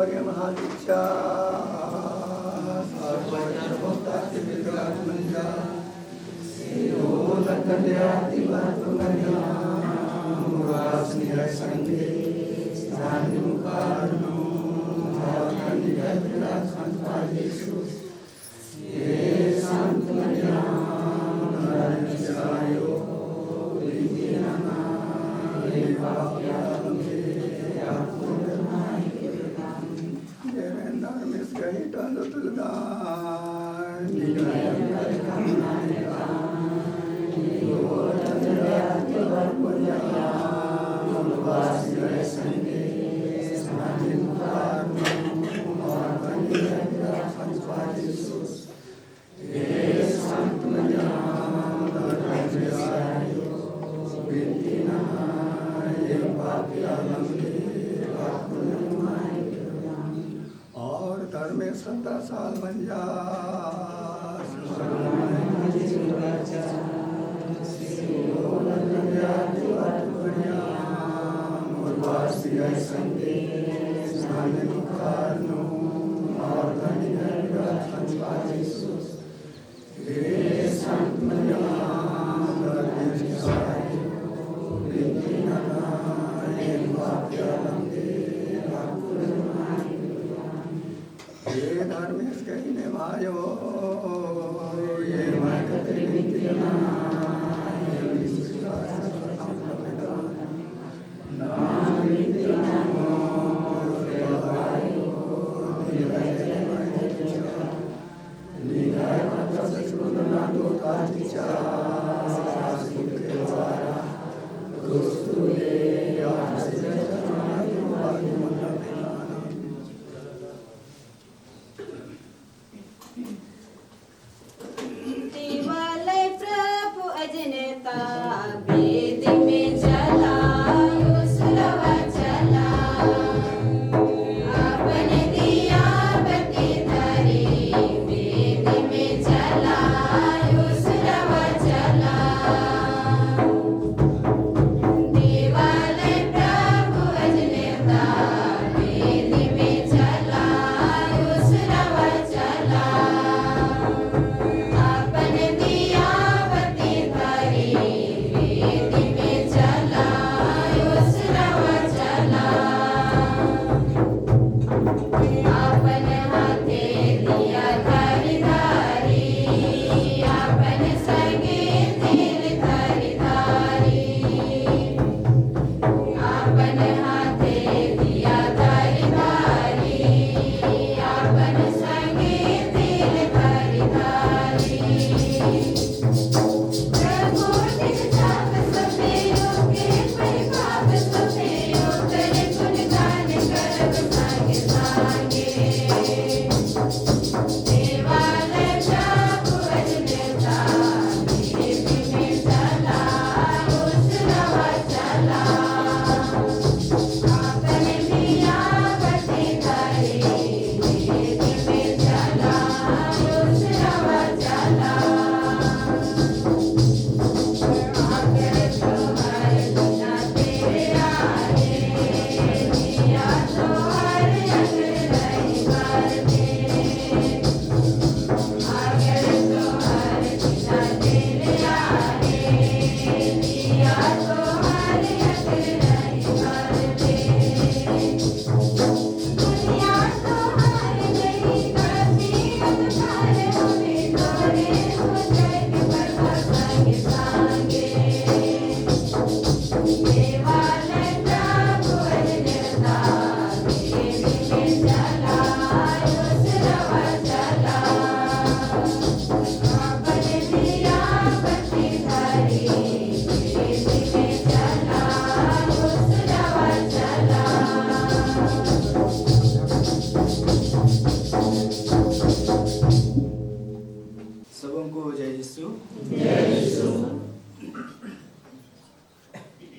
महादीक्षा और धर्म में 17 साल बन जा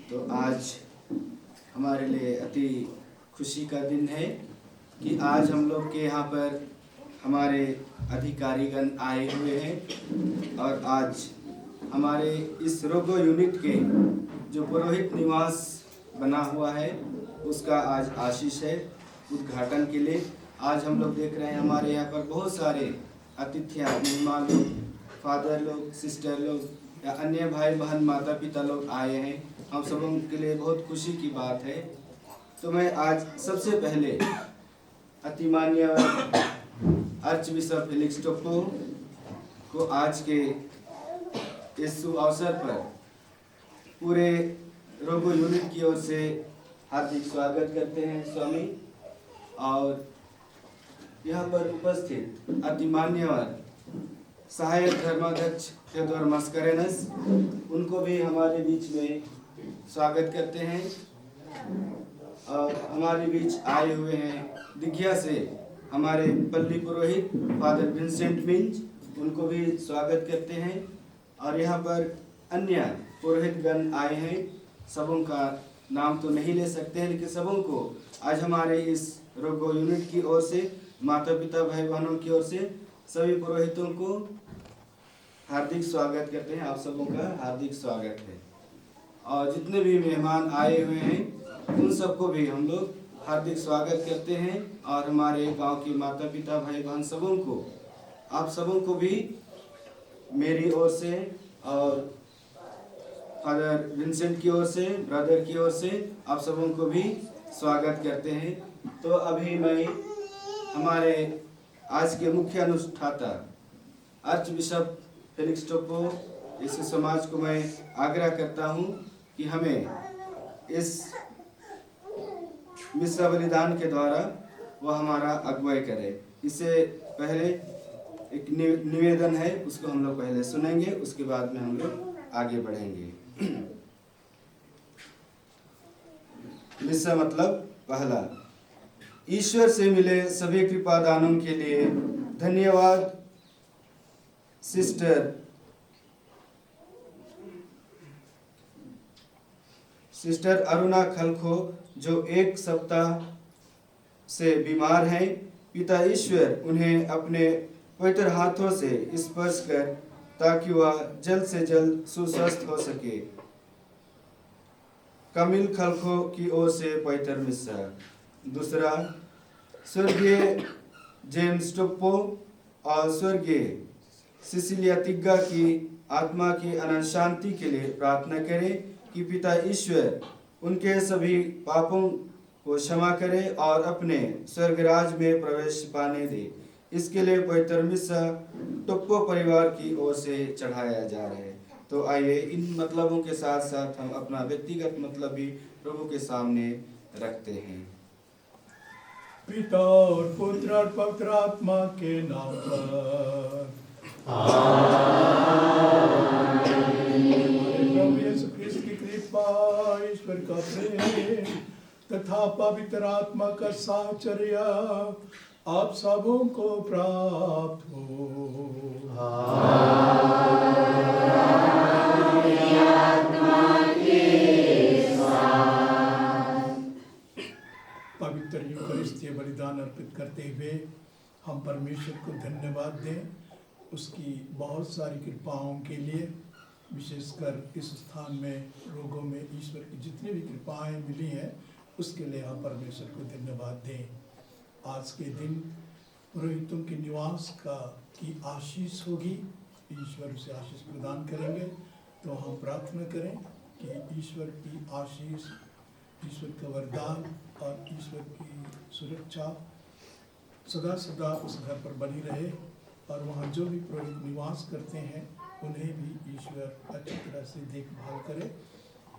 तो आज हमारे लिए अति खुशी का दिन है कि आज हम लोग के यहाँ पर हमारे अधिकारीगण आए हुए हैं और आज हमारे इस रोगो यूनिट के जो पुरोहित निवास बना हुआ है उसका आज आशीष है। उद्घाटन के लिए। आज हम लोग देख रहे हैं हमारे यहाँ पर बहुत सारे अतिथियाँ, मेहमान लोग, फादर लोग, सिस्टर लोग या अन्य भाई बहन, माता पिता लोग आए हैं। हम सबों के लिए बहुत खुशी की बात है। तो मैं आज सबसे पहले अतिमान्य आर्च बिशप फेलिक्स टोप्पो को आज के इस शुभ अवसर पर पूरे रोगो यूनिट की ओर से हार्दिक स्वागत करते हैं स्वामी। और यहाँ पर उपस्थित अतिमान्यवर सहायक धर्माध्यक्ष थियोडोर मस्करेनस, उनको भी हमारे बीच में स्वागत करते हैं। और हमारे बीच आए हुए हैं दिघिया से हमारे पल्ली पुरोहित फादर विंसेंट मिंज, उनको भी स्वागत करते हैं। और यहाँ पर अन्य पुरोहितगण आए हैं, सबों का नाम तो नहीं ले सकते हैं, लेकिन सबों को आज हमारे इस रोगो यूनिट की ओर से, माता पिता भाई बहनों की ओर से सभी पुरोहितों को हार्दिक स्वागत करते हैं। आप सबों का हार्दिक स्वागत है। और जितने भी मेहमान आए हुए हैं उन सबको भी हम लोग हार्दिक स्वागत करते हैं। और हमारे गांव के माता पिता भाई बहन सबों को, आप सबों को भी मेरी ओर से और फादर विंसेंट की ओर से, ब्रदर की ओर से आप सबों को भी स्वागत करते हैं। तो अभी मैं हमारे आज के मुख्य अनुष्ठाता आर्च बिशप फेलिक्स टोप्पो इस समाज को मैं आग्रह करता हूं कि हमें इस मिस्सा बलिदान के द्वारा वह हमारा अगुवाई करे। इससे पहले एक निवेदन है, उसको हम लोग पहले सुनेंगे, उसके बाद में हम लोग आगे बढ़ेंगे। मिस्सा मतलब पहला। ईश्वर से मिले सभी कृपा दानों के लिए धन्यवाद सिस्टर अरुणा खलखो, जो 1 सप्ताह से बीमार हैं। पिता ईश्वर उन्हें अपने पवित्र हाथों से स्पर्श कर ताकि वह जल्द से जल्द सुस्वस्थ हो सके। कमिल खलखो की ओर से पवित्र मिस्सा। दूसरा, स्वर्गीय जेम्स टोप्पो और स्वर्गीय सिसिलिया तिग्गा की आत्मा की अनंत शांति के लिए प्रार्थना करें कि पिता ईश्वर उनके सभी पापों को क्षमा करे और अपने स्वर्गराज में प्रवेश पाने दे। इसके लिए पवित्र मिस्सा टोप्पो परिवार की ओर से चढ़ाया जा रहा है। तो आइए इन मतलबों के साथ साथ हम अपना व्यक्तिगत मतलब भी प्रभु के सामने रखते हैं। पिता और पुत्र और पवित्र आत्मा के नाम पर प्रभु यीशु ख्रिस्त की कृपा, ईश्वर का प्रेम तथा पवित्र आत्मा का साहचर्य आप सबों को प्राप्त हो। पवित्र यूकरिस्तीय बलिदान अर्पित करते हुए हम परमेश्वर को धन्यवाद दें उसकी बहुत सारी कृपाओं के लिए। विशेषकर इस स्थान में रोगों में ईश्वर की जितनी भी कृपाएं मिली हैं उसके लिए हम परमेश्वर को धन्यवाद दें। आज के दिन पुरोहितों के निवास की आशीष होगी, ईश्वर उसे आशीष प्रदान करेंगे। तो हम प्रार्थना करें कि ईश्वर की आशीष, ईश्वर का वरदान और ईश्वर की सुरक्षा सदा सदा उस घर पर बनी रहे और वहाँ जो भी पुरोहित निवास करते हैं उन्हें भी ईश्वर अच्छी तरह से देखभाल करे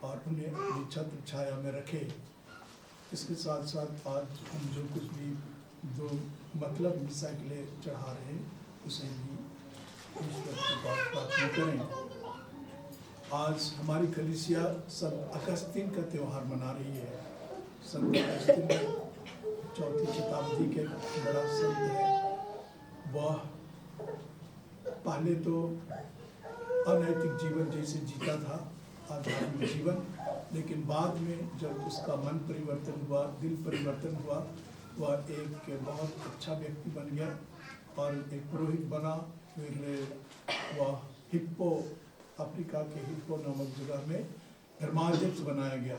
और उन्हें अपनी छत्र छाया में रखे। इसके साथ साथ आज हम जो कुछ भी जो मतलब मिस्सा के लिए चढ़ा रहे हैं उसे भी ईश्वर की बात प्रार्थना करें। आज हमारी कलीसिया संत अगस्तीन का त्यौहार मना रही है। संत अगस्तीन 4वीं शताब्दी के बड़ा संत है। वह पहले तो अनैतिक जीवन जैसे जीता था, आध्यात्मिक जीवन, लेकिन बाद में जब उसका मन परिवर्तन हुआ, दिल परिवर्तन हुआ, वह एक बहुत अच्छा व्यक्ति बन गया और एक पुरोहित बना। फिर वह हिप्पो, अफ्रीका के हिप्पो नामक जगह में धर्माध्यक्ष बनाया गया।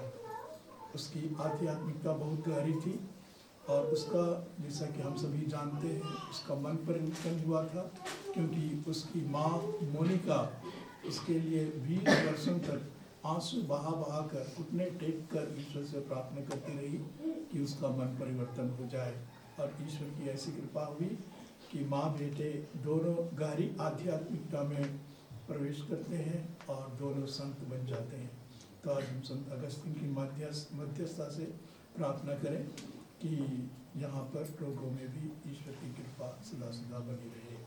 उसकी आध्यात्मिकता बहुत गहरी थी और उसका जैसा कि हम सभी जानते हैं उसका मन परिवर्तन हुआ था, क्योंकि उसकी माँ मोनिका उसके लिए 20 वर्षों तक आंसू बहा कर घुटने टेक कर ईश्वर से प्रार्थना करती रही कि उसका मन परिवर्तन हो जाए। और ईश्वर की ऐसी कृपा हुई कि माँ बेटे दोनों गहरी आध्यात्मिकता में प्रवेश करते हैं और दोनों संत बन जाते हैं। तो आज हम संत अगस्तीन की मध्यस्थता से प्रार्थना करें कि यहाँ पर लोगों में भी ईश्वर की कृपा सदा सदा बनी रहे।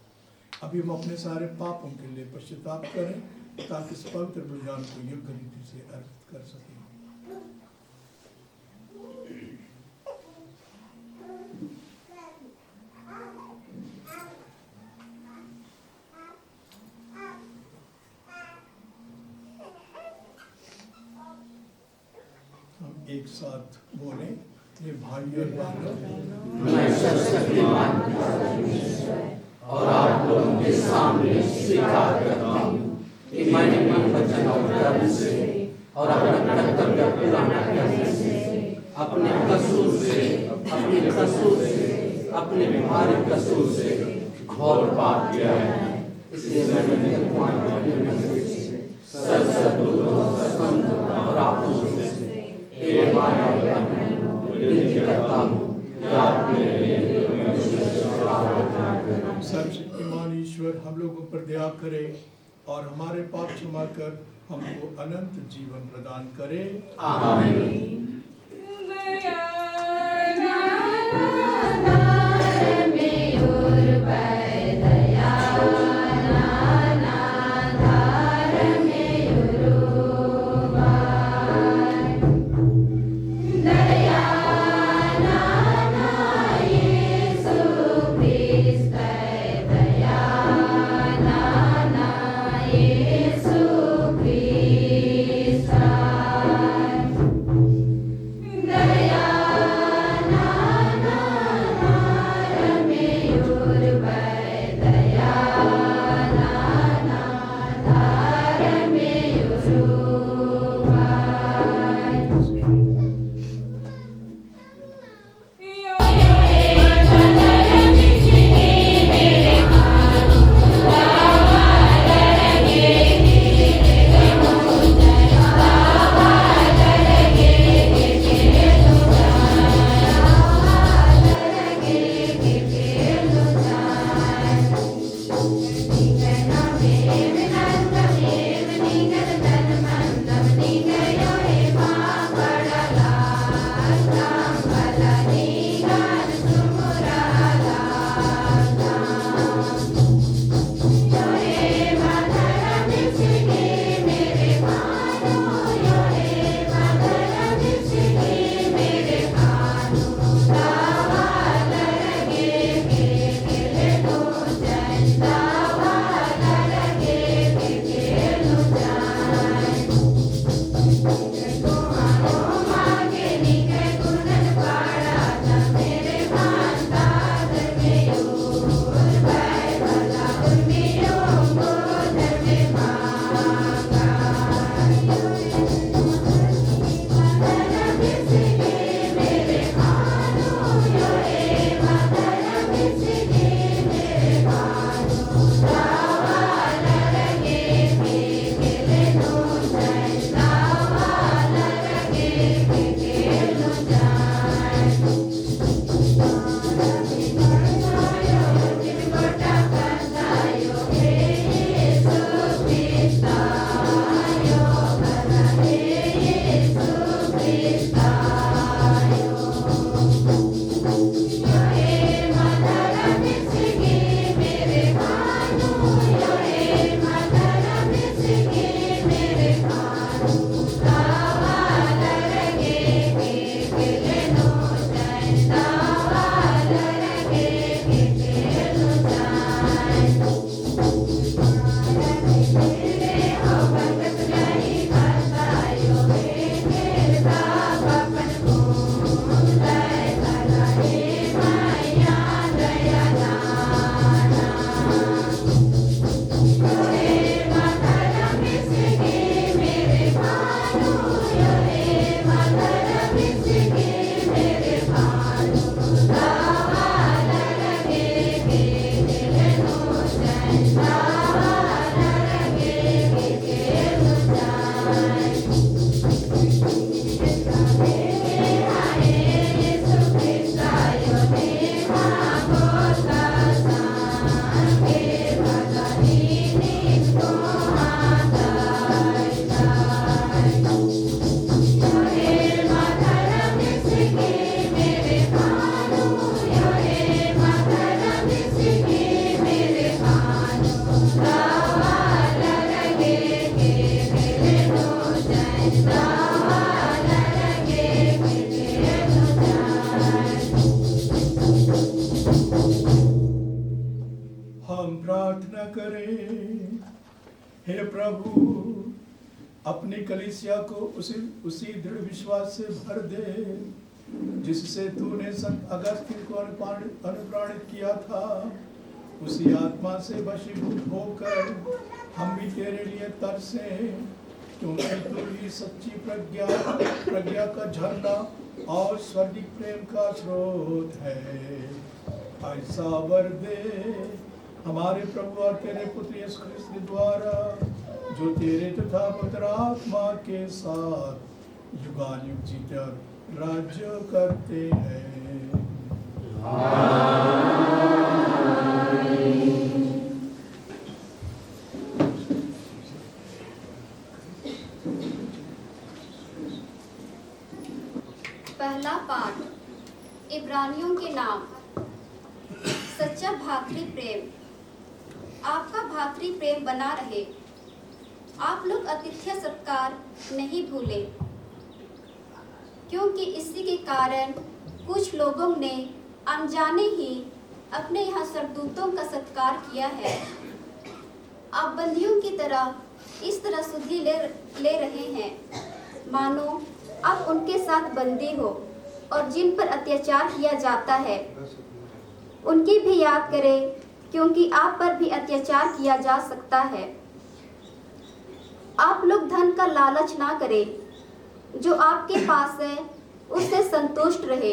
अभी हम अपने सारे पापों के लिए पश्चाताप करें ताकि इस पवित्र बलिदान को योग्य रीति से अर्पित कर सकें। हम एक साथ बोलें, ये भाई और बहनों, मैं सर्वशक्तिमान और आप लोगों के सामने स्वीकार करता हूँ कि मैंने मन वचन और कर्म से और अपना कर्तव्य पूरा न करने से, अपने कसूर से, अपने व्यवहारिक कसूर से घोर पाप किया है। इसलिए मैंने सब सद्गुरुओं और आप लोगों से विनती करता हूँ कि आप मेरे सर्वशक्तिमान ईश्वर हम लोगों पर दया करे और हमारे पाप क्षमा कर हमको अनंत जीवन प्रदान करे। आमीन। हम प्रार्थना करें। हे प्रभु, अपनी कलीसिया को उसी दृढ़ विश्वास से भर दे जिससे तूने संत अगस्तिन को अनुप्राणित किया था। उसी आत्मा से वशीभूत होकर हम भी तेरे लिए तरसें, क्योंकि तू ही सच्ची प्रज्ञा का झरना और स्वर्गिक प्रेम का स्रोत है। ऐसा वर दे हमारे प्रभु और तेरे पुत्र यीशु ख्रिस्त द्वारा, जो तेरे तथा पवित्र आत्मा के साथ युगानुग जीकर राज्य करते हैं। पहला पाठ, इब्रानियों के नाम। सच्चा भातृ प्रेम। आपका भातृ प्रेम बना रहे। आप लोग आतिथ्य सत्कार नहीं भूले, क्योंकि इसी के कारण कुछ लोगों ने अनजाने ही अपने यहाँ स्वर्गदूतों का सत्कार किया है। आप बंदियों की तरह इस तरह सुधि ले रहे हैं, मानो आप उनके साथ बंदी हो, और जिन पर अत्याचार किया जाता है उनकी भी याद करें, क्योंकि आप पर भी अत्याचार किया जा सकता है। आप लोग धन का लालच ना करें, जो आपके पास है उससे संतुष्ट रहे,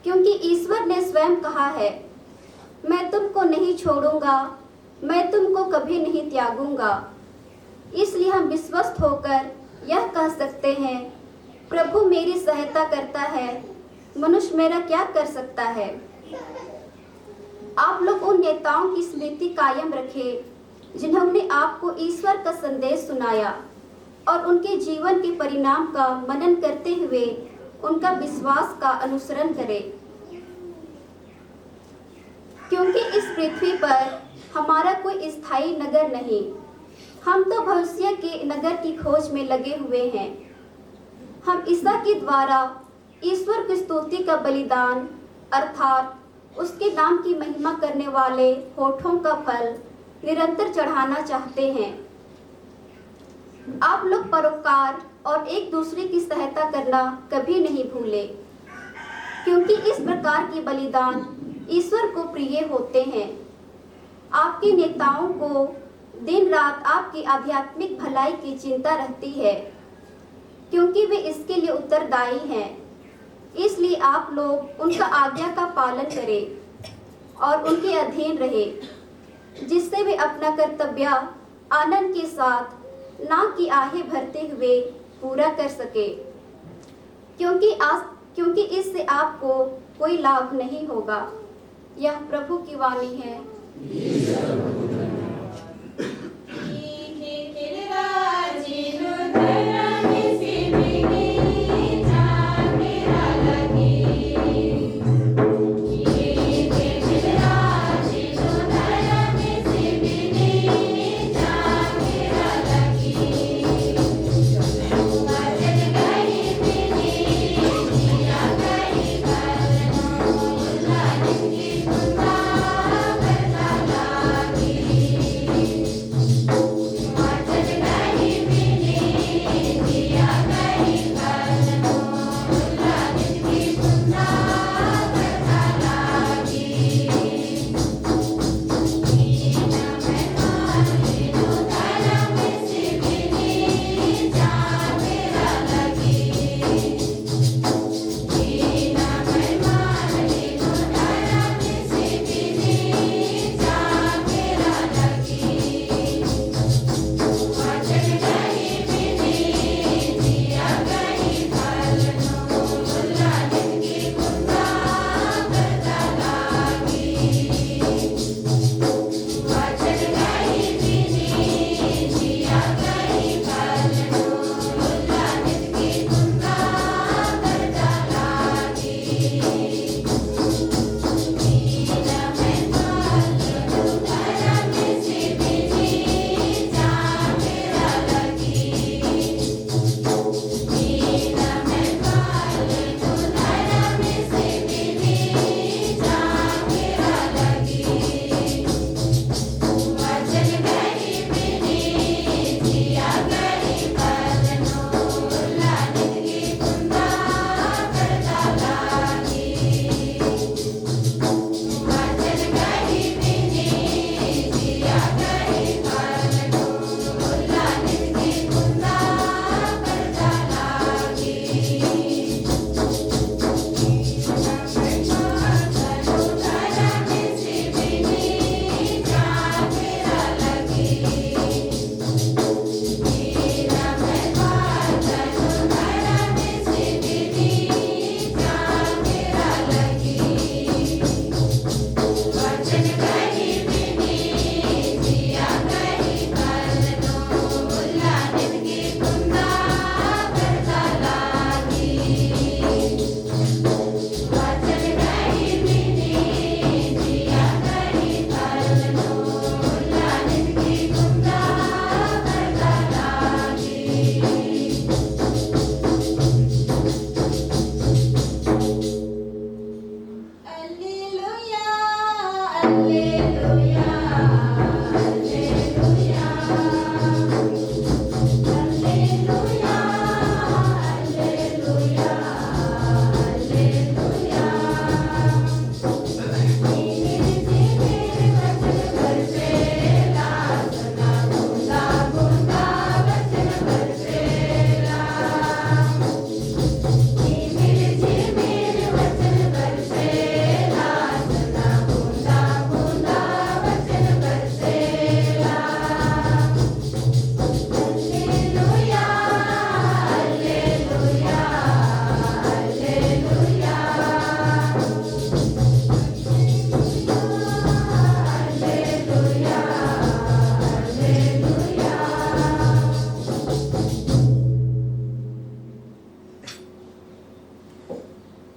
क्योंकि ईश्वर ने स्वयं कहा है, मैं तुमको नहीं छोड़ूंगा, मैं तुमको कभी नहीं त्यागूंगा। इसलिए हम विश्वस्त होकर यह कह सकते हैं, प्रभु मेरी सहायता करता है, मनुष्य मेरा क्या कर सकता है। आप लोग उन नेताओं की स्मृति कायम रखें जिन्होंने आपको ईश्वर का संदेश सुनाया, और उनके जीवन के परिणाम का मनन करते हुए उनका विश्वास का अनुसरण करें, क्योंकि इस पृथ्वी पर हमारा कोई स्थायी नगर नहीं। हम तो भविष्य के नगर की खोज में लगे हुए हैं। हम ईसा के द्वारा ईश्वर की स्तुति का बलिदान, अर्थात उसके नाम की महिमा करने वाले होठों का फल निरंतर चढ़ाना चाहते हैं। आप लोग परोपकार और एक दूसरे की सहायता करना कभी नहीं भूले, क्योंकि इस प्रकार के बलिदान ईश्वर को प्रिय होते हैं। आपके नेताओं को दिन रात आपकी आध्यात्मिक भलाई की चिंता रहती है, क्योंकि वे इसके लिए उत्तरदायी हैं। इसलिए आप लोग उनका आज्ञा का पालन करें और उनके अधीन रहे, जिससे वे अपना कर्तव्य आनंद के साथ, ना कि आहें भरते हुए पूरा कर सके, क्योंकि इससे आपको कोई लाभ नहीं होगा। यह प्रभु की वाणी है। Thank you.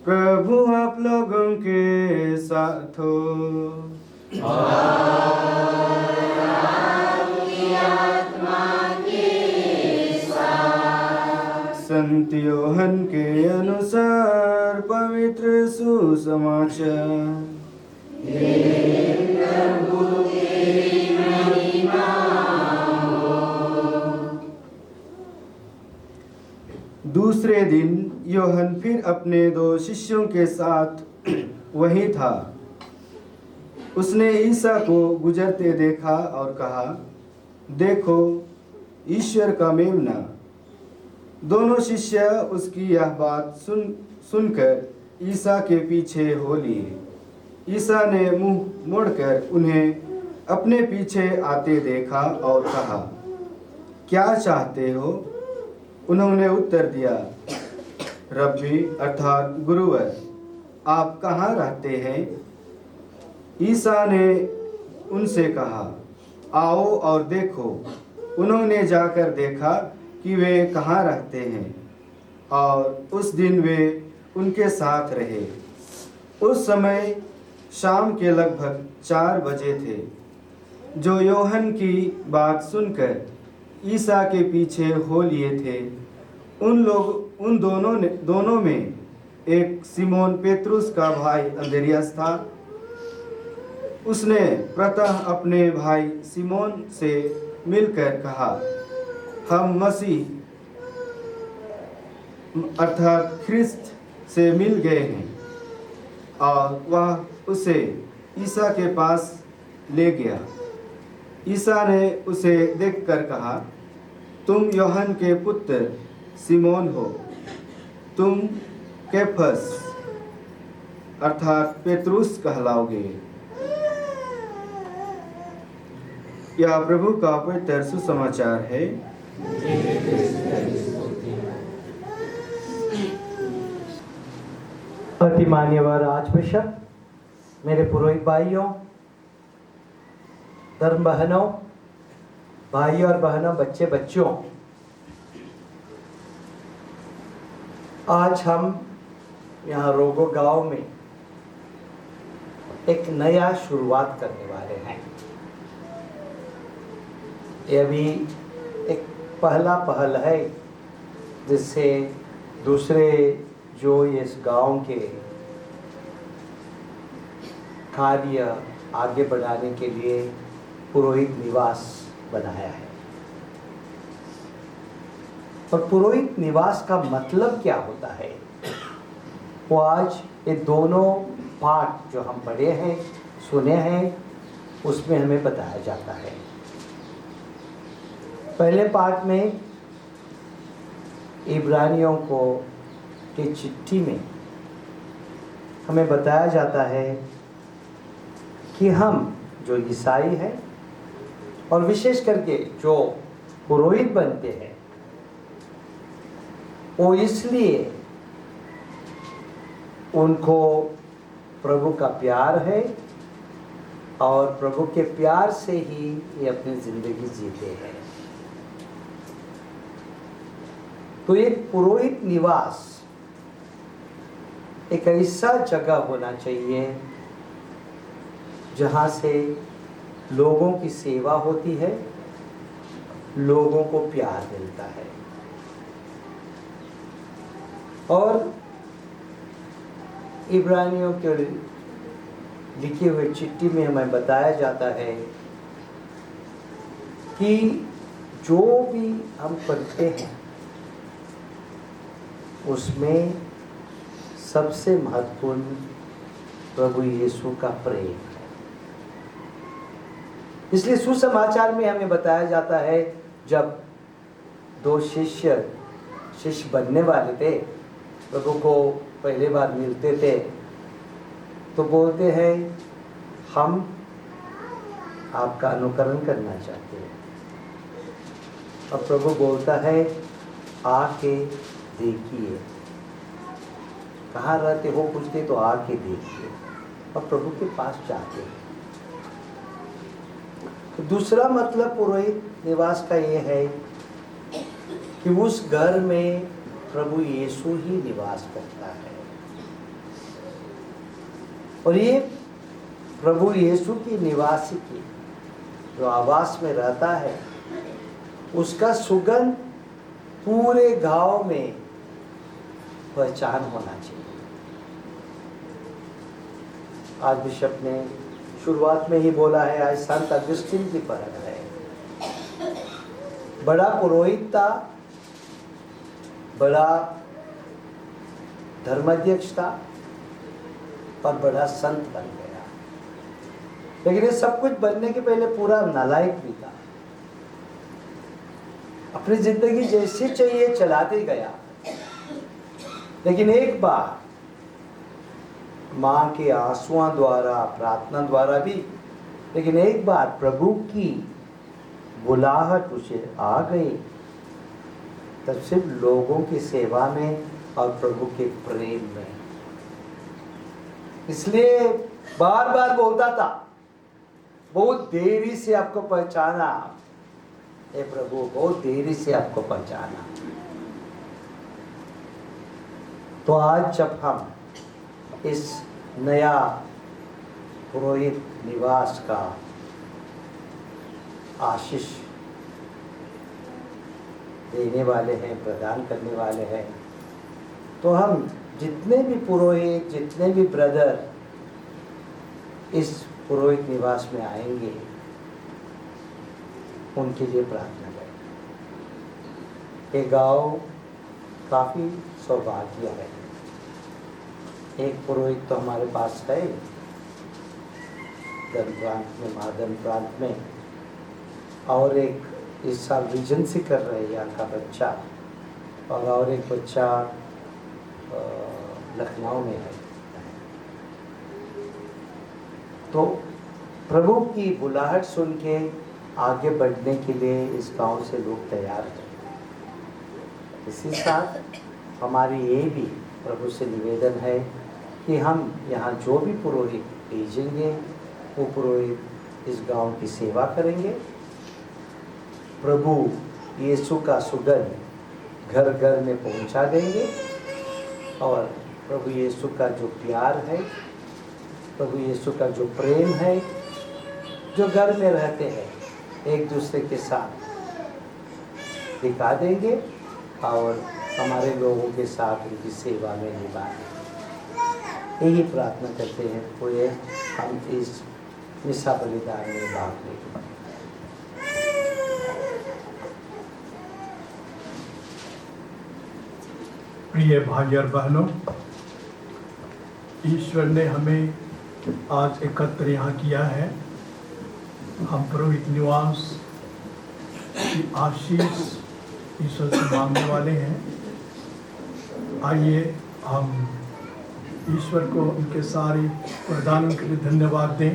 प्रभु आप लोगों के साथ हो। संत योहन के अनुसार पवित्र सुसमाचार। दूसरे दिन योहन फिर अपने 2 शिष्यों के साथ वहीं था। उसने ईसा को गुजरते देखा और कहा, देखो ईश्वर का मेमना। दोनों शिष्य उसकी यह बात सुनकर ईसा के पीछे हो लिए। ईसा ने मुंह मोड़कर उन्हें अपने पीछे आते देखा और कहा, क्या चाहते हो? उन्होंने उत्तर दिया, रब्बी अर्थात गुरुवर, आप कहाँ रहते हैं? ईसा ने उनसे कहा, आओ और देखो। उन्होंने जाकर देखा कि वे कहाँ रहते हैं और उस दिन वे उनके साथ रहे। उस समय शाम के लगभग 4 बजे थे। जो योहन की बात सुनकर ईसा के पीछे हो लिए थे, उन दोनों में एक सिमोन पेत्रुस का भाई अंद्रियास था। उसने प्रतः अपने भाई सिमोन से मिलकर कहा, हम मसीह अर्थात ख्रिस्त से मिल गए हैं। और वह उसे ईसा के पास ले गया। ईसा ने उसे देखकर कहा, तुम योहन के पुत्र सिमोन हो। तुम केफस अर्थात पेत्रुस कहलाओगे। यह प्रभु का पवित्र सुसमाचार है। अति मान्यवर आर्चबिशप, मेरे पुरोहित भाइयों, धर्म बहनों, भाइयों और बहनों, बच्चे बच्चों, आज हम यहाँ रोगो गांव में एक नया शुरुआत करने वाले हैं। ये अभी एक पहला पहल है जिससे दूसरे जो इस गांव के कार्य आगे बढ़ाने के लिए पुरोहित निवास बनाया है। और पुरोहित निवास का मतलब क्या होता है, वो आज ये दोनों पाठ जो हम पढ़े हैं, सुने हैं, उसमें हमें बताया जाता है। पहले पाठ में इब्रानियों को की चिट्ठी में हमें बताया जाता है कि हम जो ईसाई हैं और विशेष करके जो पुरोहित बनते हैं, वो इसलिए उनको प्रभु का प्यार है और प्रभु के प्यार से ही ये अपनी जिंदगी जीते हैं। तो एक पुरोहित निवास एक ऐसा जगह होना चाहिए जहाँ से लोगों की सेवा होती है, लोगों को प्यार मिलता है। और इब्रानियों के लिखे हुए चिट्ठी में हमें बताया जाता है कि जो भी हम करते हैं उसमें सबसे महत्वपूर्ण प्रभु यीशु का प्रेम है। इसलिए सुसमाचार में हमें बताया जाता है, जब दो शिष्य बनने वाले थे, प्रभु को पहली बार मिलते थे, तो बोलते हैं हम आपका अनुकरण करना चाहते हैं। और प्रभु बोलता है आके देखिए, कहाँ रहते हो पूछते तो आके देखिए, और प्रभु के पास जाते हैं। तो दूसरा मतलब पुरोहित निवास का ये है कि उस घर में प्रभु यीशु ही निवास करता है, और ये प्रभु यीशु की निवासी की जो आवास में रहता है, उसका सुगंध पूरे गांव में पहचान होना चाहिए। आज बिशप ने शुरुआत में ही बोला है, आज संत अगस्तीन की परख है। बड़ा पुरोहित था, बड़ा धर्माध्यक्ष था और बड़ा संत बन गया, लेकिन ये सब कुछ बनने के पहले पूरा नालायक भी था। अपनी जिंदगी जैसी चाहिए चलाते गया, लेकिन एक बार माँ के आंसुओं द्वारा, प्रार्थना द्वारा भी, लेकिन एक बार प्रभु की बुलाहट उसे आ गई, तब सिर्फ लोगों की सेवा में और प्रभु के प्रेम में। इसलिए बार बार बोलता था, बहुत देरी से आपको पहचाना हे प्रभु, बहुत देरी से आपको पहचाना। तो आज जब हम इस नया पुरोहित निवास का आशीष देने वाले हैं, प्रदान करने वाले हैं, तो हम जितने भी पुरोहित, जितने भी ब्रदर इस पुरोहित निवास में आएंगे, उनके लिए प्रार्थना करें। ये गांव काफ़ी सौभाग्य है। एक पुरोहित तो हमारे पास है धन प्रांत में, महाधन प्रांत में, और एक इस साल रीजेंसी कर रहे हैं यहाँ का बच्चा, और एक बच्चा लखनऊ में है। तो प्रभु की बुलाहट सुन के आगे बढ़ने के लिए इस गांव से लोग तैयार हैं। इसी साथ हमारी ये भी प्रभु से निवेदन है कि हम यहाँ जो भी पुरोहित भेजेंगे, वो पुरोहित इस गांव की सेवा करेंगे। प्रभु यीशु का सुगंध घर घर में पहुँचा देंगे, और प्रभु यीशु का जो प्यार है, प्रभु यीशु का जो प्रेम है, जो घर में रहते हैं एक दूसरे के साथ दिखा देंगे, और हमारे लोगों के साथ उनकी सेवा में निभाएंगे। यही प्रार्थना करते हैं, कोई हम इस मिसा बलिदान में भाग लें। प्रिय भाई और बहनों, ईश्वर ने हमें आज एकत्र यहाँ किया है। हम पुरोहित निवास की आशीष ईश्वर से मांगने वाले हैं। आइए हम ईश्वर को उनके सारे वरदानों के लिए धन्यवाद दें,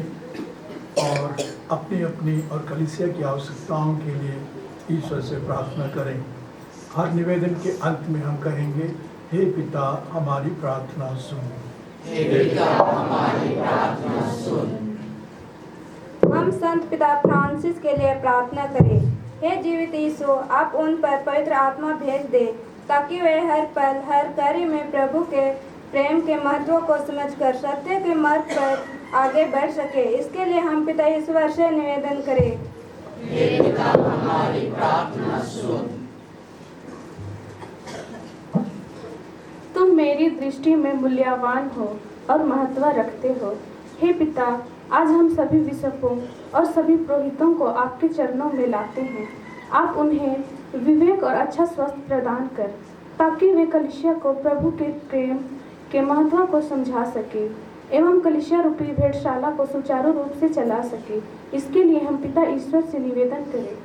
और अपनी अपनी और कलीसिया की आवश्यकताओं के लिए ईश्वर से प्रार्थना करें। हर निवेदन के अंत में हम कहेंगे, हे पिता हमारी प्रार्थना सुन। हे पिता हमारी प्रार्थना सुन। हम संत पिता फ्रांसिस के लिए प्रार्थना करें। हे जीवित यीशु, आप उन पर पवित्र आत्मा भेज दे, ताकि वे हर पल हर कार्य में प्रभु के प्रेम के महत्व को समझकर सत्य के मार्ग पर आगे बढ़ सके। इसके लिए हम पिता ईश्वर से निवेदन करें। हे पिता हमारी प्रार्थना सुन। तुम मेरी दृष्टि में मूल्यवान हो और महत्व रखते हो। हे पिता, आज हम सभी बिशपों और सभी पुरोहितों को आपके चरणों में लाते हैं। आप उन्हें विवेक और अच्छा स्वास्थ्य प्रदान कर, ताकि वे कलीसिया को प्रभु के प्रेम के महत्व को समझा सके एवं कलीसिया रूपी भेंटशाला को सुचारू रूप से चला सके। इसके लिए हम पिता ईश्वर से निवेदन करें।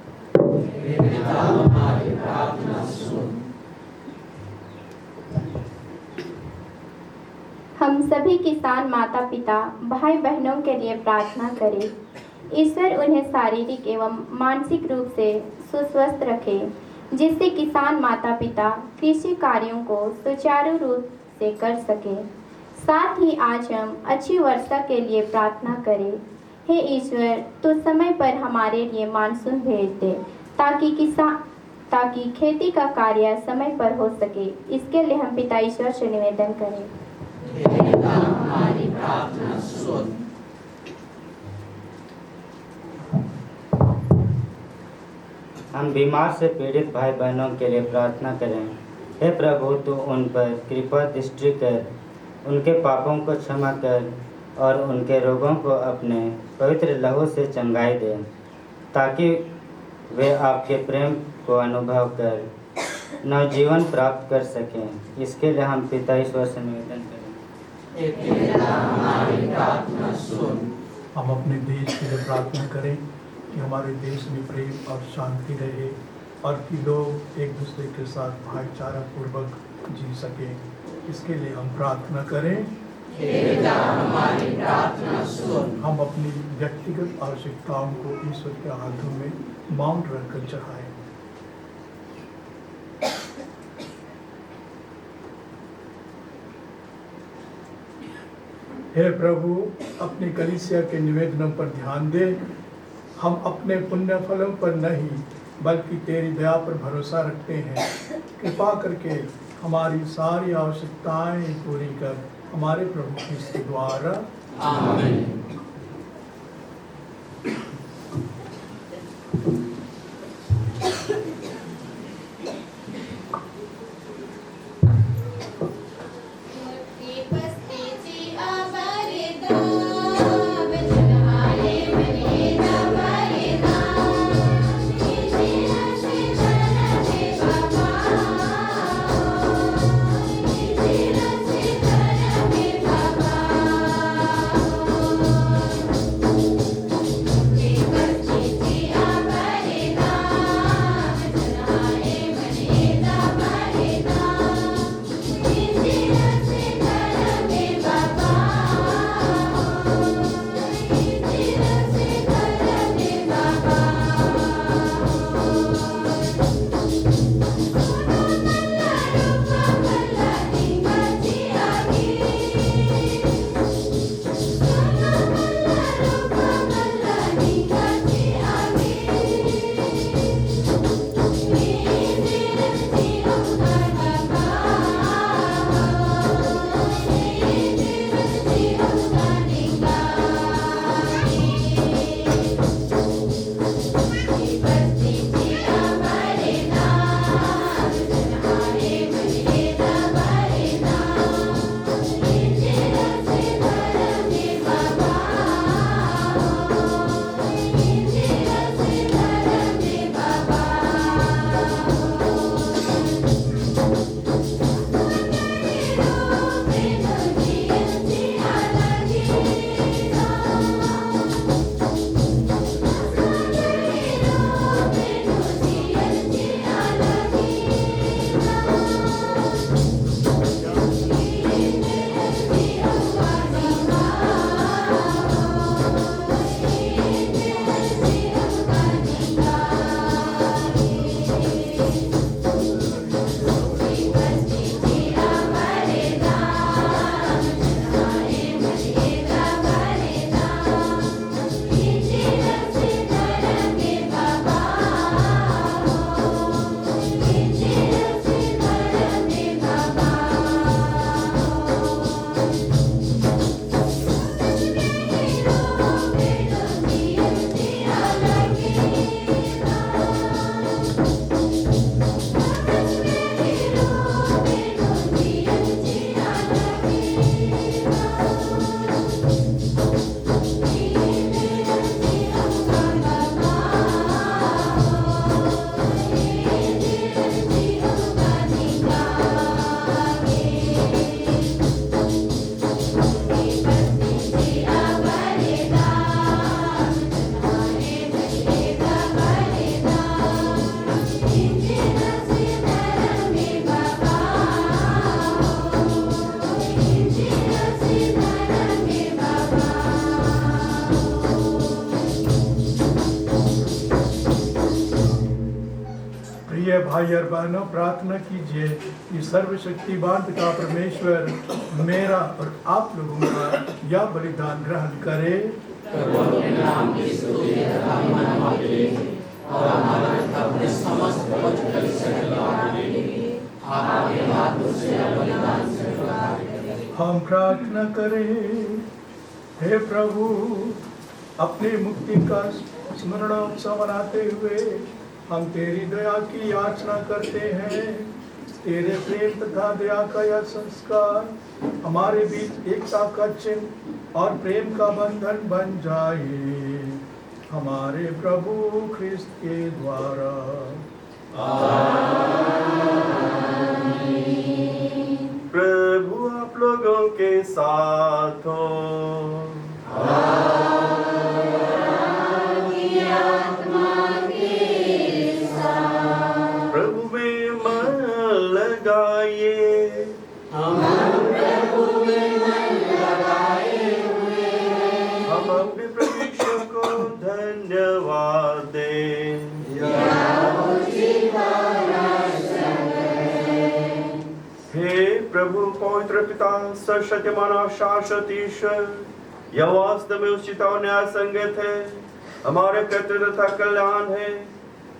हम सभी किसान माता पिता भाई बहनों के लिए प्रार्थना करें। ईश्वर उन्हें शारीरिक एवं मानसिक रूप से सुस्वस्थ रखे, जिससे किसान माता पिता कृषि कार्यों को सुचारू रूप से कर सके। साथ ही आज हम अच्छी वर्षा के लिए प्रार्थना करें। हे ईश्वर, तो समय पर हमारे लिए मानसून भेज दे, ताकि खेती का कार्य समय पर हो सके। इसके लिए हम पिता ईश्वर से निवेदन करें। हमारी प्रार्थना सुन। हम बीमार से पीड़ित भाई बहनों के लिए प्रार्थना करें। हे प्रभु, तू उन पर कृपा दृष्टि कर, उनके पापों को क्षमा कर और उनके रोगों को अपने पवित्र लहू से चंगाई दे, ताकि वे आपके प्रेम को अनुभव कर नवजीवन प्राप्त कर सकें। इसके लिए हम पिता ईश्वर से निवेदन करें। हमारी प्रार्थना सुन। हम अपने देश के लिए प्रार्थना करें कि हमारे देश में प्रेम और शांति रहे और कि लोग एक दूसरे के साथ भाईचारा पूर्वक जी सकें। इसके लिए हम प्रार्थना करें। हमारी प्रार्थना सुन। हम अपनी व्यक्तिगत आवश्यकताओं को ईश्वर के हाथों में माउंट रखकर चढ़ाएं। हे प्रभु, अपनी कलीसिया के निवेदनों पर ध्यान दे। हम अपने पुण्य फलों पर नहीं बल्कि तेरी दया पर भरोसा रखते हैं। कृपा करके हमारी सारी आवश्यकताएं पूरी कर, हमारे प्रभु क्रिस्त के द्वारा। आमीन। भाई और बहनों, प्रार्थना कीजिए कि सर्वशक्तिमान पिता परमेश्वर मेरा और आप लोगों का यह बलिदान ग्रहण करे प्रभु अपने नाम की स्तुति तथा महिमा के लिए और हमारे अपने समस्त पवित्र कलीसिया के द्वारा के लिए आपके हाथों से बलिदान स्वीकार करें। हम प्रार्थना करें। हे प्रभु, अपनी मुक्ति का स्मरणोत्सव मनाते हुए हम तेरी दया की याचना करते हैं। तेरे प्रेम तथा दया का यह संस्कार हमारे बीच एकता का चिन्ह और प्रेम का बंधन बन जाए, हमारे प्रभु ख्रिस्त के द्वारा। प्रभु आप लोगों के साथ हो। प्रभु में मन लगाइए। हम अपने परमेश्वर को धन्यवाद दें। हे प्रभु पवित्र पिता सत्यमान शाश्वत ईश्वर, यह वास्तव में उचित और न्याय संगत है, हमारे कर्तव्य तथा कल्याण है।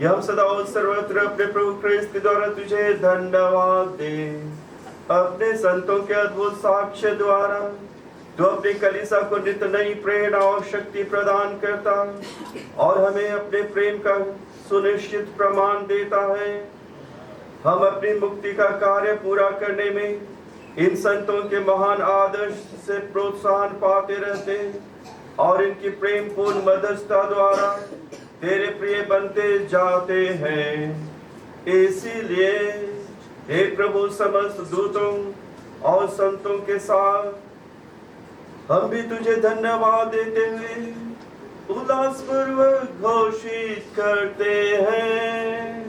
यह हम सदा और सर्वत्र अपने प्रभु ख्रिस्त के द्वारा तुझे धन्यवाद दें। अपने संतों के अद्भुत साक्ष्य द्वारा तो अपनी कलीसिया को नित्य नई प्रेरणा और शक्ति प्रदान करता और हमें अपने प्रेम का सुनिश्चित प्रमाण देता है। हम अपनी मुक्ति का कार्य पूरा करने में इन संतों के महान आदर्श से प्रोत्साहन पाते रहते और इनकी प्रेम पूर्ण मध्यस्थता द्वारा तेरे प्रिय बनते जाते हैं। इसीलिए हे प्रभु, समस्त दूतों और संतों के साथ हम भी तुझे धन्यवाद देते हुए उल्लासपूर्वक घोषित करते हैं।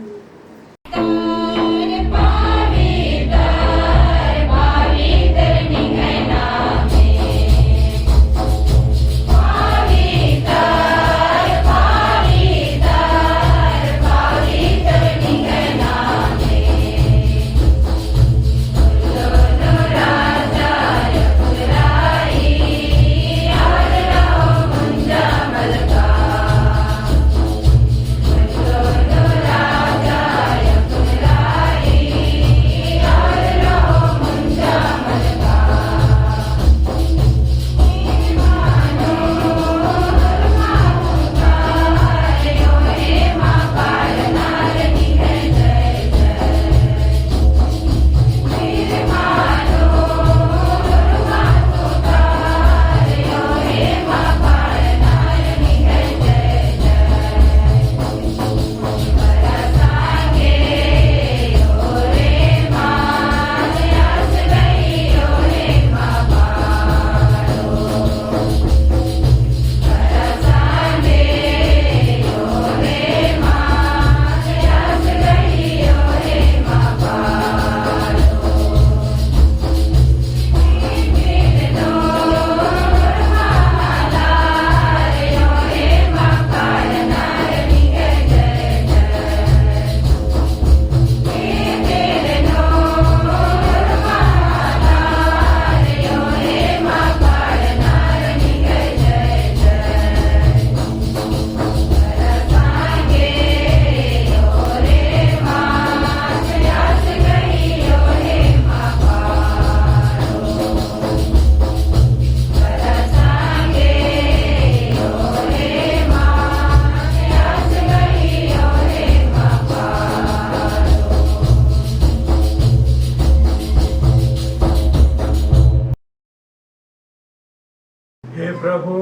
प्रभु,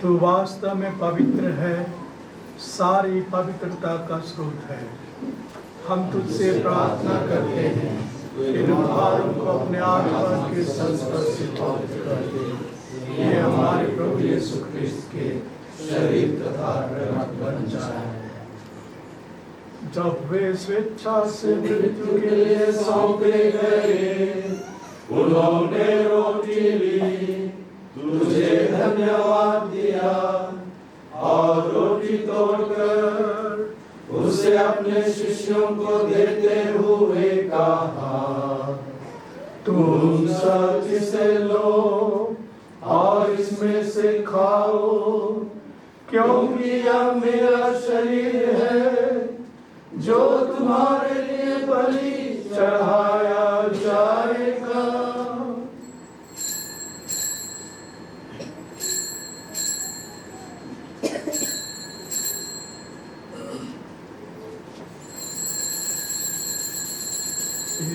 तू वास्तव में पवित्र है, सारी पवित्रता का स्रोत है। हम तुझसे प्रार्थना करते हैं कि इन भारों को अपने आत्मा के संस्पर्श से पवित्र कर दे। ये हमारे प्रभु यीशु ख्रिस्त के शरीर तथा रक्त बन जाए। जब वे स्वेच्छा से मृत्यु के लिए सौंपे गए, उन्होंने रोटी ली, तुझे धन्यवाद दिया और रोटी तोड़कर उसे अपने शिष्यों को देते हुए कहा, तुम सब इसे लो और इसमें से खाओ, क्योंकि यह मेरा शरीर है जो तुम्हारे लिए बलि चढ़ाया जाएगा।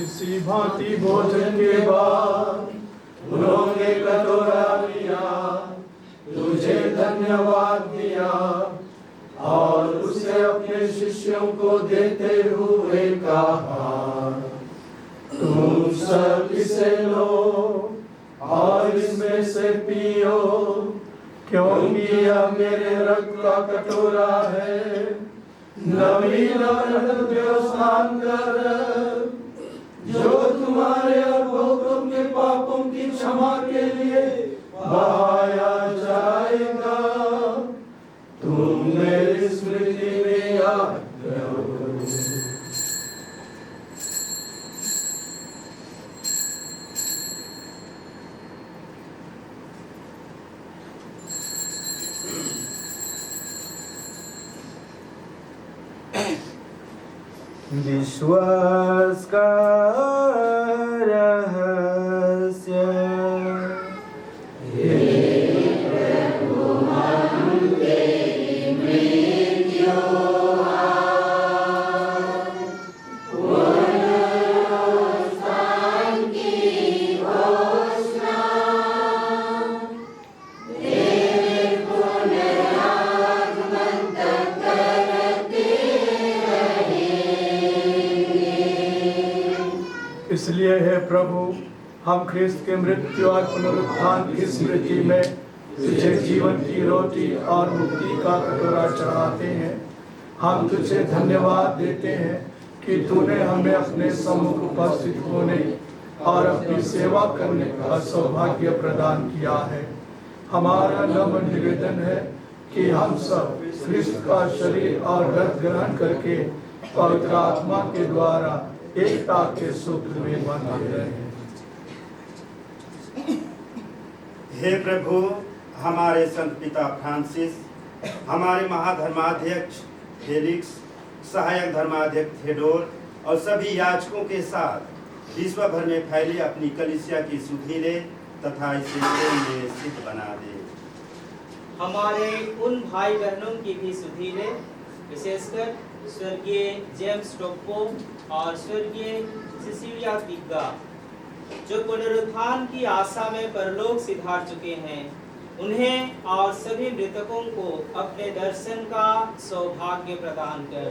इसी भांति भोजन के बाद उन्होंने कटोरा लिया, तुझे धन्यवाद दिया और उसे अपने शिष्यों को देते हुए कहा, तुम सब इसे लो और इसमें से पियो, क्योंकि यह मेरे रक्त का कटोरा है, नवीन और अनन्य स्नान कर, जो तुम्हारे और बहुतों के पापों की क्षमा के लिए बहाया जाएगा। तुम मेरी स्मृति में याद करो। विश्वास का रहस्य। इसलिए हे प्रभु, हम ख्रिस्त के मृत्यु और पुनरुत्थान की स्मृति में तुझे जीवन की रोटी और मुक्ति का कटोरा चढ़ाते हैं। हम तुझे धन्यवाद देते हैं कि तूने हमें अपने सम्मुख उपस्थित होने और अपनी सेवा करने का सौभाग्य प्रदान किया है। हमारा नम्र निवेदन है कि हम सब ख्रिस्त का शरीर और रक्त ग्रहण करके पवित्र आत्मा के द्वारा एकता के सूत्र में बंधे रहे। हे प्रभु, हमारे संत पिता फ्रांसिस, हमारे महाधर्माध्यक्ष फेलिक्स, सहायक धर्माध्यक्ष थेडोर और सभी याजकों के साथ विश्व भर में फैली अपनी कलीसिया की सुधीरे तथा इसे प्रेम में सिद्ध बना दे। हमारे उन भाई बहनों की भी सुधीरे, विशेषकर स्वर्गीय जेम्स टोप्पो और स्वर्गीय सिसिलिया तिग्गा, जो पुनरुत्थान की आशा में परलोक सिधार चुके हैं, उन्हें और सभी मृतकों को अपने दर्शन का सौभाग्य प्रदान कर।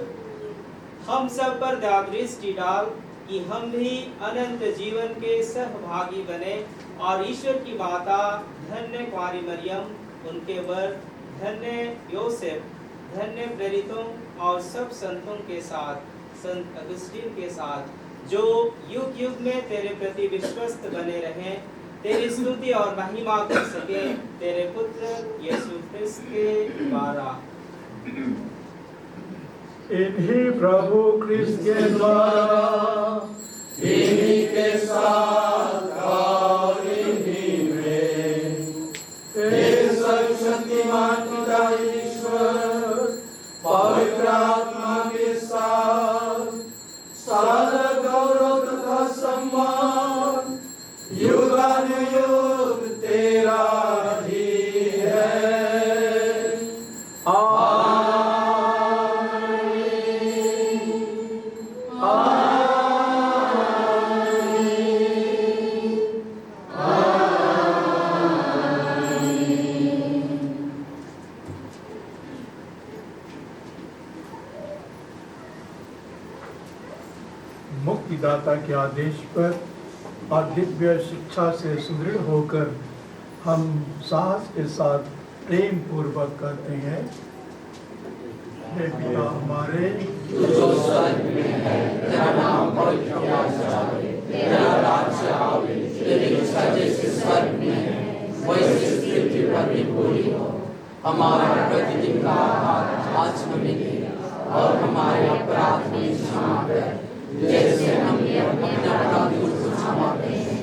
हम सब पर दयादृष्टि डाल कि हम भी अनंत जीवन के सहभागी बने और ईश्वर की माता धन्य कुंवारी मरियम, उनके वर धन्य योसेफ, धन्य प्रेरितों और सब संतों के साथ, संत अगस्टीन के साथ, जो युग युग में तेरे प्रति विश्वस्त बने रहें, तेरी स्तुति और महिमा कर सके, तेरे पुत्र यीशु ख्रिस्त के द्वारा। इन्हीं प्रभु ख्रिस्त के द्वारा, इन्हीं के साथ और इन्हीं में, हे सर्वशक्तिमान पिता ईश्वर, पवित्र आत्मा के साथ सारा गौरव तथा सम्मान युगानुयुग तेरा ही है। मुक्तिदाता के आदेश पर और दिव्य शिक्षा से सुदृढ़ होकर हम साहस के साथ प्रेम पूर्वक करते हैं। हे पिता हमारे, जो स्वर्ग में है, तेरा नाम पवित्र किया जाए, तेरा राज्य आवे, तेरी इच्छा जैसे स्वर्ग में है वैसे पृथ्वी पर भी पूरी हो। हमारा प्रतिदिन का आहार आज हमें दे और हमारे अपराध भी क्षमा कर, जैसे हम भी अपने अपराधियों को क्षमाते हैं,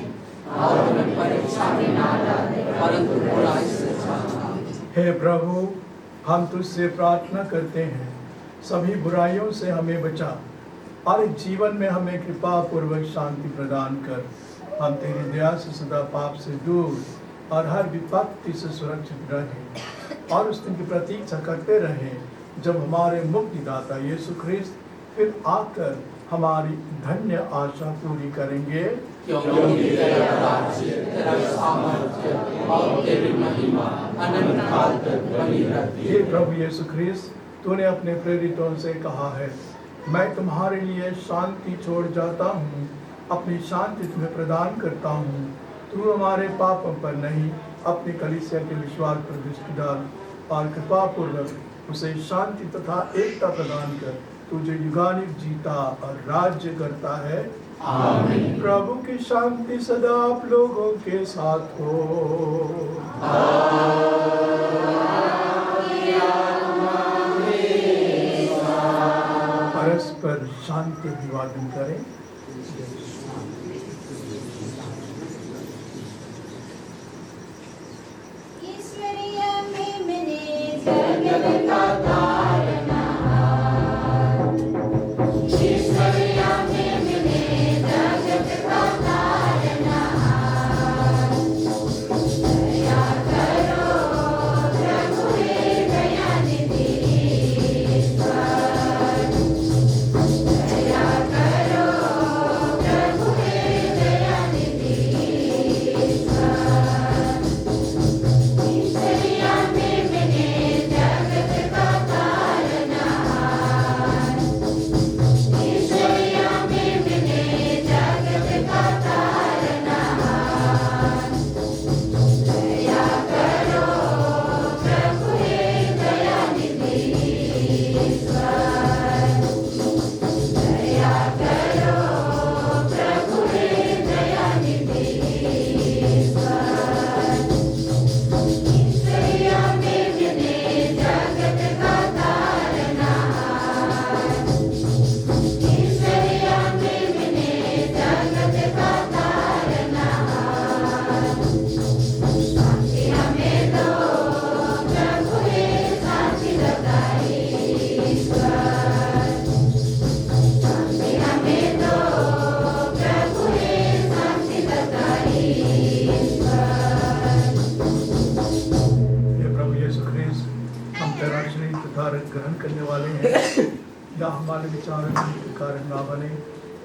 और हमें परीक्षा में ना डाले, परंतु बुराई से बचा। हे प्रभु, हम तुझसे प्रार्थना करते हैं, सभी बुराइयों से हमें बचा और इस जीवन में हमें कृपा पूर्वक शांति प्रदान कर। हम तेरी दया से सदा पाप से दूर और हर विपत्ति से सुरक्षित रहें और उस दिन की प्रतीक्षा करते रहें जब हमारे मुक्तिदाता यीशु ख्रिस्त फिर आकर हमारी धन्य आशा पूरी करेंगे। क्योंकि तेरा राज्य, तेरा सामर्थ्य और तेरी महिमा अनंत काल तक बनी रहती है। हे प्रभु यीशु ख्रिस्त, तूने अपने प्रेरितों से कहा है, मैं तुम्हारे लिए शांति छोड़ जाता हूँ, अपनी शांति तुम्हें प्रदान करता हूँ। तू हमारे पापों पर नहीं, अपनी कलीसिया के विश्वास पर दृष्टि डाल और कृपा पूर्वक उसे शांति तथा एकता प्रदान कर। तू जो युगानुयुग जीता और राज्य करता है। आमीन। प्रभु की शांति सदा आप लोगों के साथ हो। परस्पर शांति अभिवादन करें। ग्रहण करने वाले हैं या हमारे विचारों के कारण ना बने,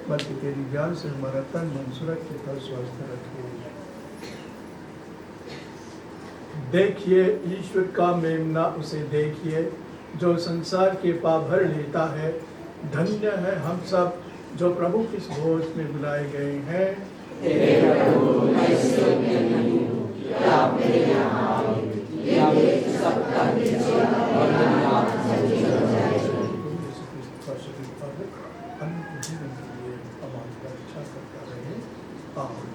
बल्कि तेरी ज्ञान से हमारा तन मन सुरक्षित और स्वस्थ रखे। देखिए ईश्वर का मेमना, उसे देखिए जो संसार के पाप भर लेता है। धन्य है हम सब जो प्रभु की इस भोज में बुलाए गए हैं। जीवन के लिए हमारी रक्षा करता रहे। आमीन।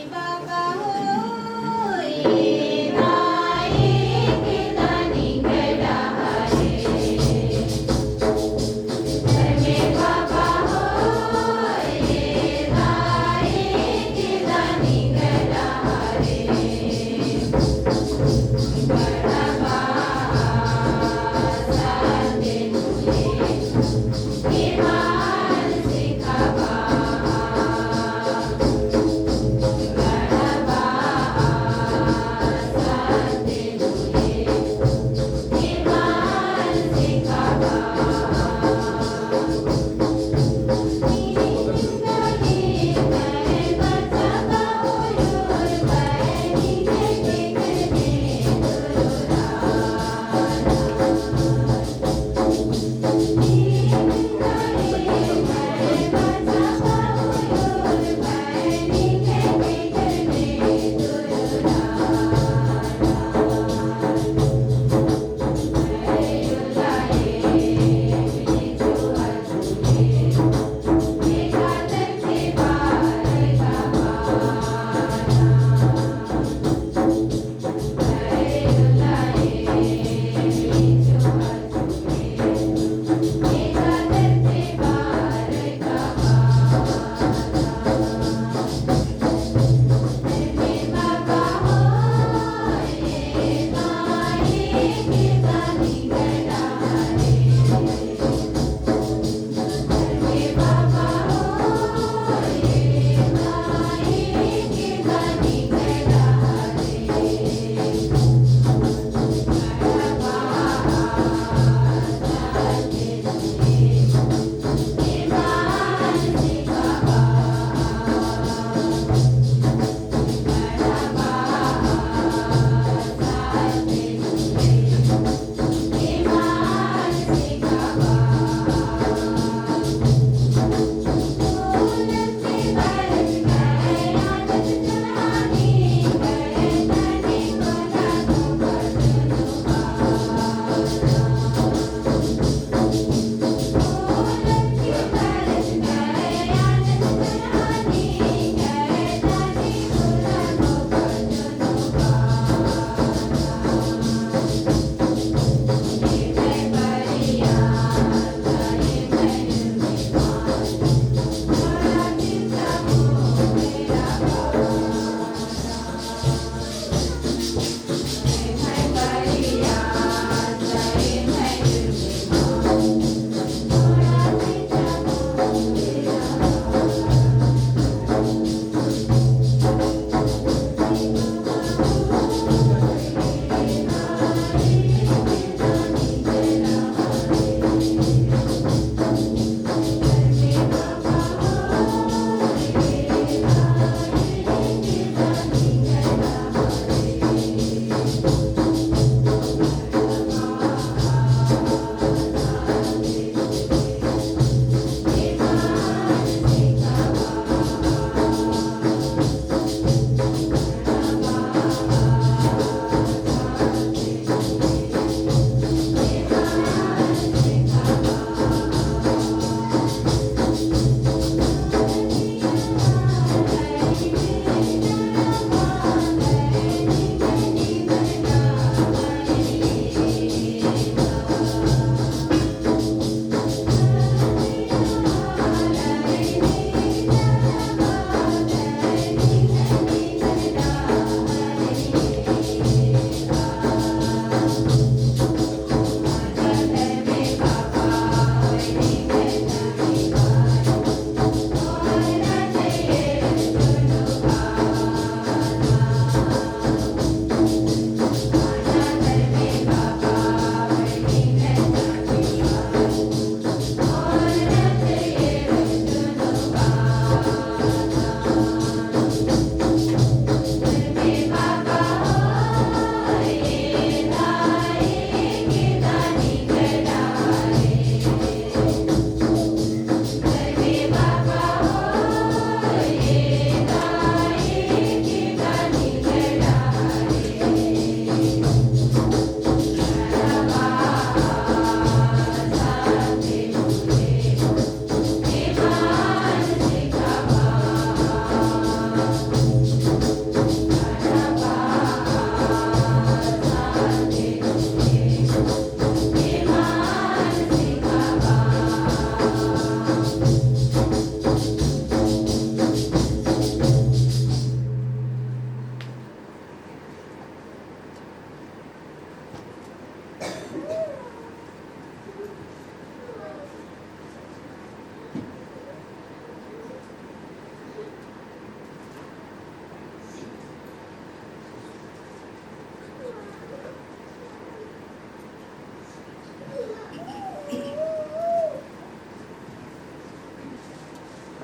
Bye.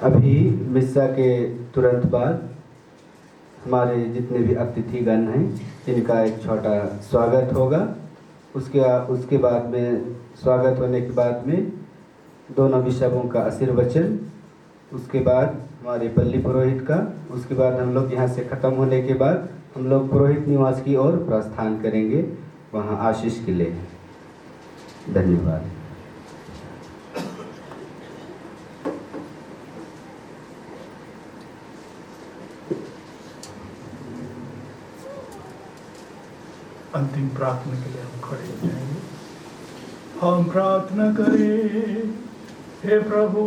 अभी मिस्सा के तुरंत बाद हमारे जितने भी अतिथिगण हैं इनका एक छोटा स्वागत होगा। उसके बाद में स्वागत होने के बाद में दोनों बिशपों का आशीर्वचन, उसके बाद हमारे पल्ली पुरोहित का, उसके बाद हम लोग यहाँ से ख़त्म होने के बाद हम लोग पुरोहित निवास की ओर प्रस्थान करेंगे वहाँ आशीष के लिए। धन्यवाद। अंतिम प्रार्थना के लिए हम खड़े हो जाएंगे। हम प्रार्थना करें। हे प्रभु,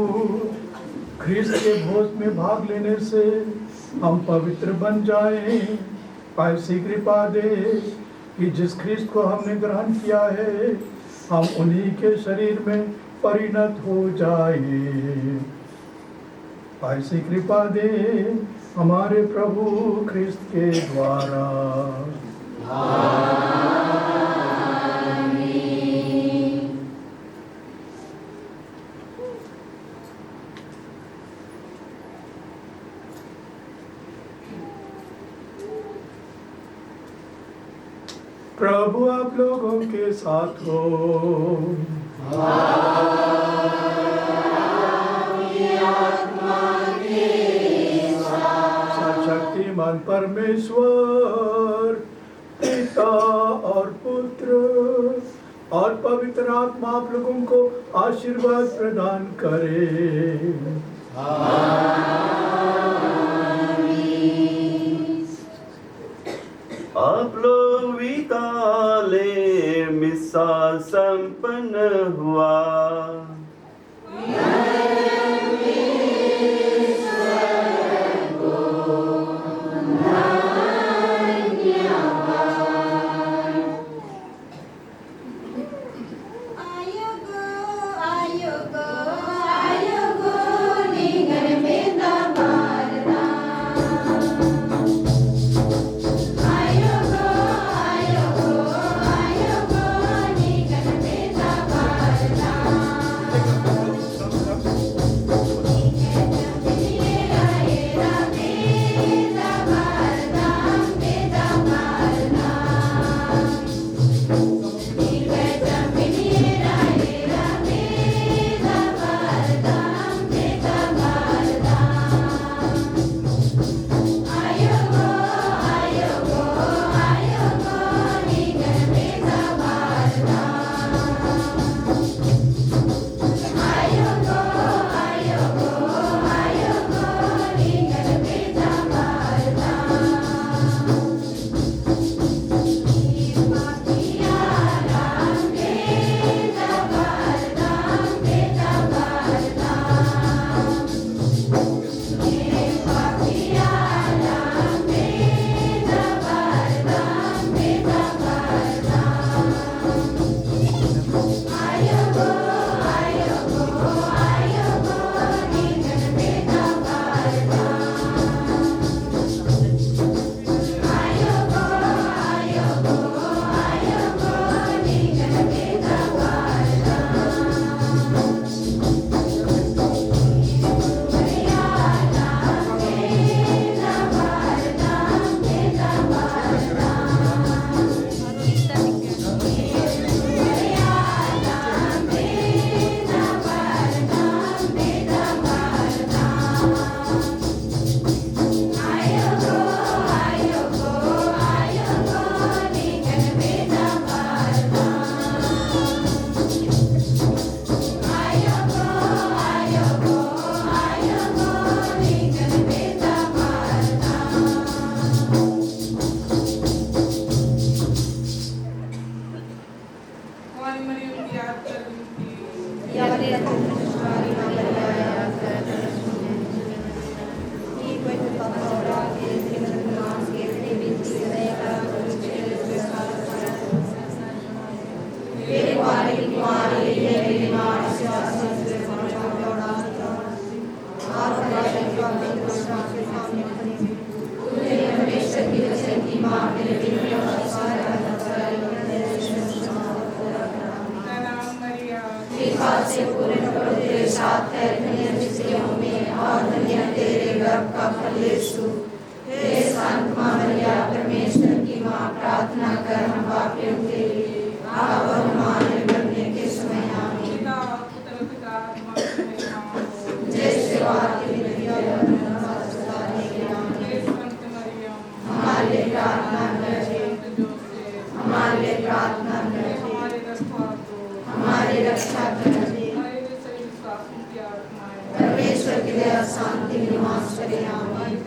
ख्रिस्त के भोज में भाग लेने से हम पवित्र बन जाएं। ऐसी कृपा दे कि जिस ख्रिस्त को हमने ग्रहण किया है हम उन्हीं के शरीर में परिणत हो जाएं। ऐसी कृपा दे हमारे प्रभु ख्रिस्त के द्वारा। प्रभु आप लोगों के साथ हो। सर्वशक्तिमान परमेश्वर पिता और पुत्र और पवित्र आत्मा आप लोगों को आशीर्वाद प्रदान करे। आप लोग विताले मिसा संपन्न हुआ। आयुगो आपकी विनती और अनुकंपा सुधारने के नाम में हमारे लिए प्रार्थना करें, हमारे लिए प्रार्थना करें, हमारी रक्षा करें। परमेश्वर की दया शांति निवास करे। आमीन।